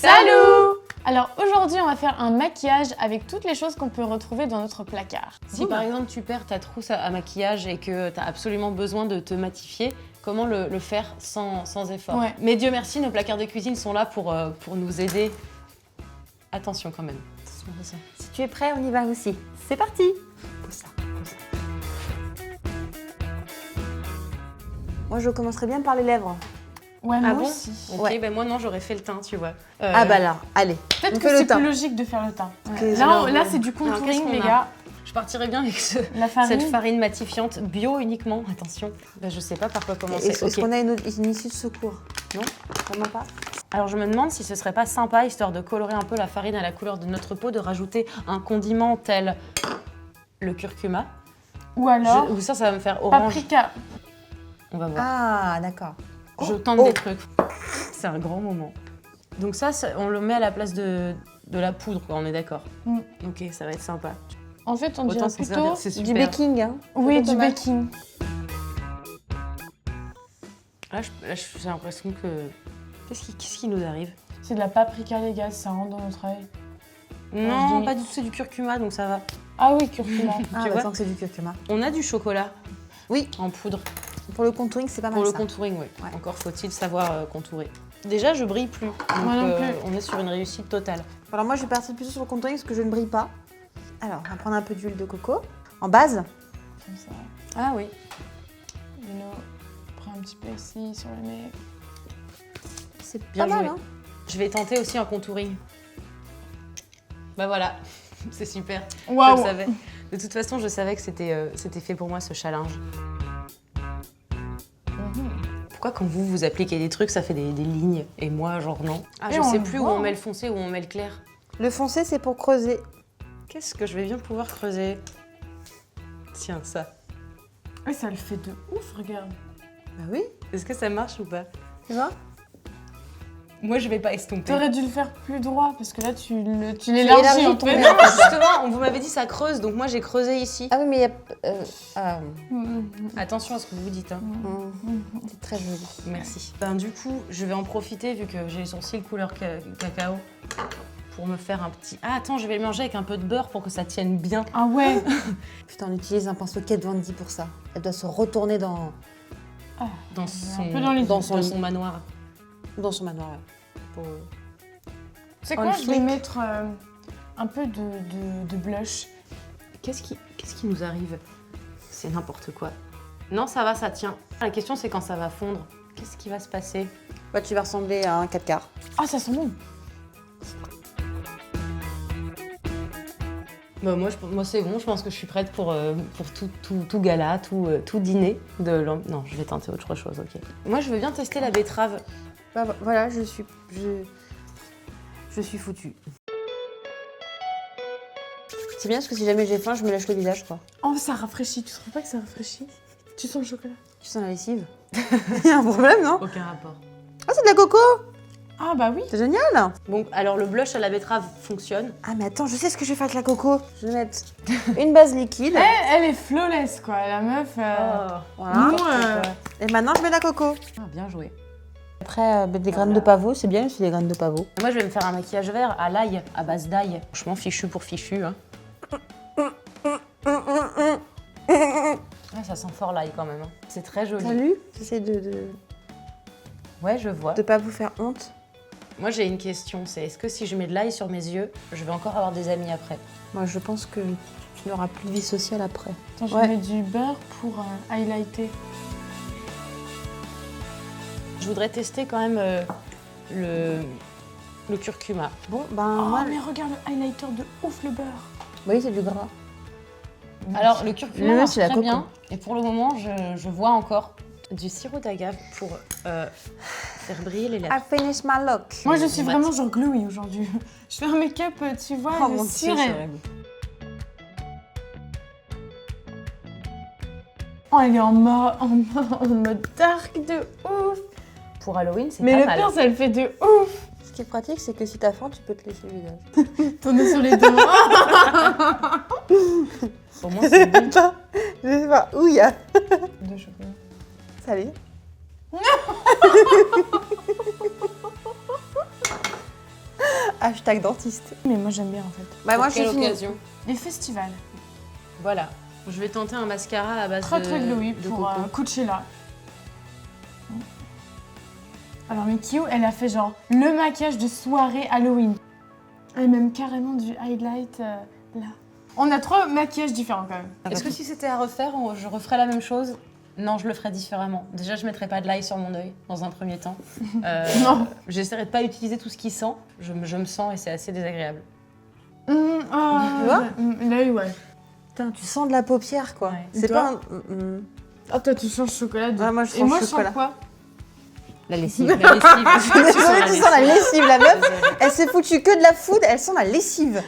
Salut! Alors aujourd'hui, on va faire un maquillage avec toutes les choses qu'on peut retrouver dans notre placard. Si par exemple tu perds ta trousse à maquillage et que tu as absolument besoin de te matifier, comment le faire sans effort? Ouais. Mais Dieu merci, nos placards de cuisine sont là pour nous aider. Attention quand même. Attention. Si tu es prêt, on y va aussi. C'est parti! Comme ça, comme ça. Moi, je commencerai bien par les lèvres. Ouais, Ah moi bon? aussi. Ok, Ouais. ben moi non, j'aurais fait le teint, tu vois. Ah bah là, allez. Peut-être on que fait le c'est teint. plus logique de faire le teint. Ouais. Que Là, alors, là c'est du alors, qu'est-ce contouring, qu'on les a gars. Je partirais bien avec La farine. cette farine matifiante bio uniquement. Attention, ben, je sais pas par quoi commencer. Est-ce qu'on a une issue de secours? Non. Vraiment pas? Alors je me demande si ce serait pas sympa, histoire de colorer un peu la farine à la couleur de notre peau, de rajouter un condiment tel le curcuma. Ou alors, Ou ça va me faire orange. paprika. On va voir. Ah, d'accord. Je tente des trucs. C'est un grand moment. Donc ça, on le met à la place de la poudre, quoi, on est d'accord. Mm. Ok, ça va être sympa. En fait, on Autant dirait s'en plutôt... servir, c'est Du super. baking, hein? Oui, Plutôt du pas mal. baking. Là, j'ai l'impression que... Qu'est-ce qui nous arrive? C'est de la paprika, les gars, ça rentre dans notre œil. Non, dis- pas du tout, c'est du curcuma, donc ça va. Ah oui, curcuma. Ah, Tu bah, vois tant que c'est du curcuma. On a du chocolat Oui, en poudre. pour le contouring, c'est pas mal Pour le ça. contouring, oui. Ouais. Encore faut-il savoir contourer. Déjà, je brille plus. Donc, Moi non plus. on est sur une réussite totale. Alors moi, je vais partir plutôt sur le contouring parce que je ne brille pas. Alors, on va prendre un peu d'huile de coco. En base. Comme ça. Ah oui. Lino, prends un petit peu ici, sur le nez. C'est Bien pas mal, joué. hein? Je vais tenter aussi un contouring. Bah voilà, c'est super. Je le Waouh! savais. De toute façon, je savais que c'était fait pour moi ce challenge. Pourquoi quand vous appliquez des trucs, ça fait des lignes et moi, genre non? Ah, Et je on sais le plus voit. où on met le foncé, où on met le clair. Le foncé, c'est pour creuser. Qu'est-ce que je vais bien pouvoir creuser? Tiens, ça. Et ça le fait de ouf, regarde. Bah oui, Est-ce que ça marche ou pas? tu vois? Moi, je vais pas estomper. T'aurais dû le faire plus droit, parce que là, tu élargis l'élargis en ton fait. nez. Non, justement, vous m'avez dit ça creuse, donc moi j'ai creusé ici. Ah oui, mais il y a... Attention à ce que vous dites. Hein. c'est très joli. Merci. Ben, du coup, je vais en profiter vu que j'ai les sourcils couleur cacao pour me faire un petit... Ah, attends, je vais le manger avec un peu de beurre pour que ça tienne bien. Ah ouais. Putain, on utilise un pinceau Kat Von D pour ça. Elle doit se retourner dans Dans son, peu dans les dans yeux. son, son manoir. son manoir. Ouais. C'est On quoi, le je vais flic. mettre un peu de blush. Qu'est-ce qui nous arrive? C'est n'importe quoi. Non, ça va, ça tient. La question, c'est quand ça va fondre. Qu'est-ce qui va se passer? Bah, tu vas ressembler à un 4 quarts. Ah, ça sent bon. Bah, moi c'est bon, je pense que je suis prête pour tout gala, tout dîner. Non, je vais tenter autre chose, ok. Moi, je veux bien tester la betterave. Bah, voilà, je suis foutue. C'est bien parce que si jamais j'ai faim, je me lâche le visage, quoi. Oh, ça rafraîchit. Tu trouves pas que ça rafraîchit? Tu sens le chocolat? Tu sens la lessive? Il y a un problème, non? Aucun rapport. Ah, c'est de la coco! Ah bah oui. C'est génial! Bon, alors le blush à la betterave fonctionne. Ah, mais attends, je sais ce que je vais faire avec la coco. Je vais mettre une base liquide. Elle est flawless, quoi. La meuf... Voilà. Nous, Et maintenant, je mets la coco. Ah, bien joué. Après, mettre des graines de pavot, c'est bien aussi des graines de pavot. Moi, je vais me faire un maquillage vert à l'ail, à base d'ail. Franchement, fichu pour fichu. Hein. Ouais, ça sent fort l'ail quand même. Hein. C'est très joli. Salut! J'essaie de Ouais, je vois. pas vous faire honte. Moi, j'ai une question. C'est est-ce que si je mets de l'ail sur mes yeux, je vais encore avoir des amis après? Moi, je pense que tu n'auras plus de vie sociale après. Attends, je Ouais. mets du beurre pour highlighter. Je voudrais tester quand même le curcuma. Bon, ben, Oh, moi... mais regarde le highlighter de ouf, le beurre. Oui, c'est du gras. Alors, le curcuma Le marche c'est la très coco. bien. Et pour le moment, je vois encore du sirop d'agave pour faire briller les lèvres. I finish my look. Moi, je suis On va vraiment genre glowy aujourd'hui. Je fais un make-up, tu vois, Oh de mon Dieu, sirène. Oh, elle est en mode dark de ouf. Pour Halloween, c'est Mais pas le mal. pire, ça le fait de ouf. Ce qui est pratique, c'est que si t'as faim, tu peux te laisser le visage. T'en es sur les deux. Au moins, c'est bon. Attends, je sais pas où il y a. De chocolat. Salut. Hashtag dentiste. Mais moi j'aime bien en fait. Bah moi Pour j'ai quelle fini. occasion? Les festivals. Voilà. Je vais tenter un mascara à base Très de très glowy de pour coco. Coachella. Alors Mikio, elle a fait genre le maquillage de soirée Halloween. Et même carrément du highlight là. On a 3 maquillages différents quand même. Est-ce que si c'était à refaire, je referais la même chose? Non, je le ferais différemment. Déjà, je mettrais pas de l'ail sur mon œil dans un premier temps. Non. J'essaierai de pas utiliser tout ce qui sent. Je me sens et c'est assez désagréable. Tu vois L'œil, ouais. Putain, tu sens de la paupière quoi. Ouais. C'est Toi pas un... Ah, toi tu sens chocolat. Ouais, moi, je sens Et moi chocolat. je sens quoi? La lessive. La lessive. Désolée, tu sens la lessive, la meuf. Elle s'est foutue que de la food, elle sent la lessive.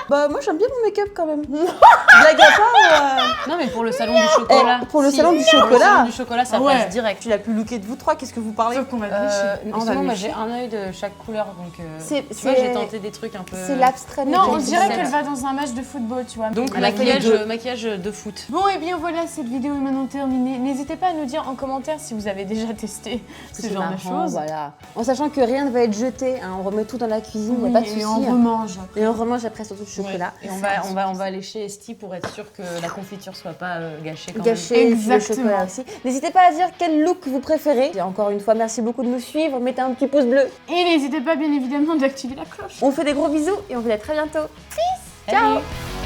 Bah moi j'aime bien mon make-up quand même. Blague à part, Non, mais pour le salon du chocolat. pour le salon du Pour le chocolat. salon du chocolat, ça Ouais. passe direct. je suis la plus lookée de vous trois, qu'est-ce que vous parlez? Sauf qu'on va te lécher. on va Sinon, moi, lécher. j'ai un œil de chaque couleur, donc C'est- tu vois, c'est- j'ai tenté des trucs un peu. C'est l'abstrait. Non, on mais dirait c'est- qu'elle va dans un match de football, tu vois. Donc Elle a fait les deux. maquillage de foot. Bon, et bien voilà, cette vidéo est maintenant terminée. N'hésitez pas à nous dire en commentaire si vous avez déjà testé ce genre de choses. Voilà. En sachant que rien ne va être jeté, hein, on remet tout dans la cuisine, il Oui, n'y a pas de et on souci. remange. Et on remange après surtout le chocolat. Et on va aller chez Esti pour être sûr que la confiture soit pas gâchée quand Gâcher le Exactement. chocolat aussi. N'hésitez pas à dire quel look vous préférez. Et encore une fois, merci beaucoup de nous suivre. Mettez un petit pouce bleu. Et n'hésitez pas bien évidemment d'activer la cloche. On vous fait des gros bisous et on vous dit à très bientôt. même. Ciao. Salut.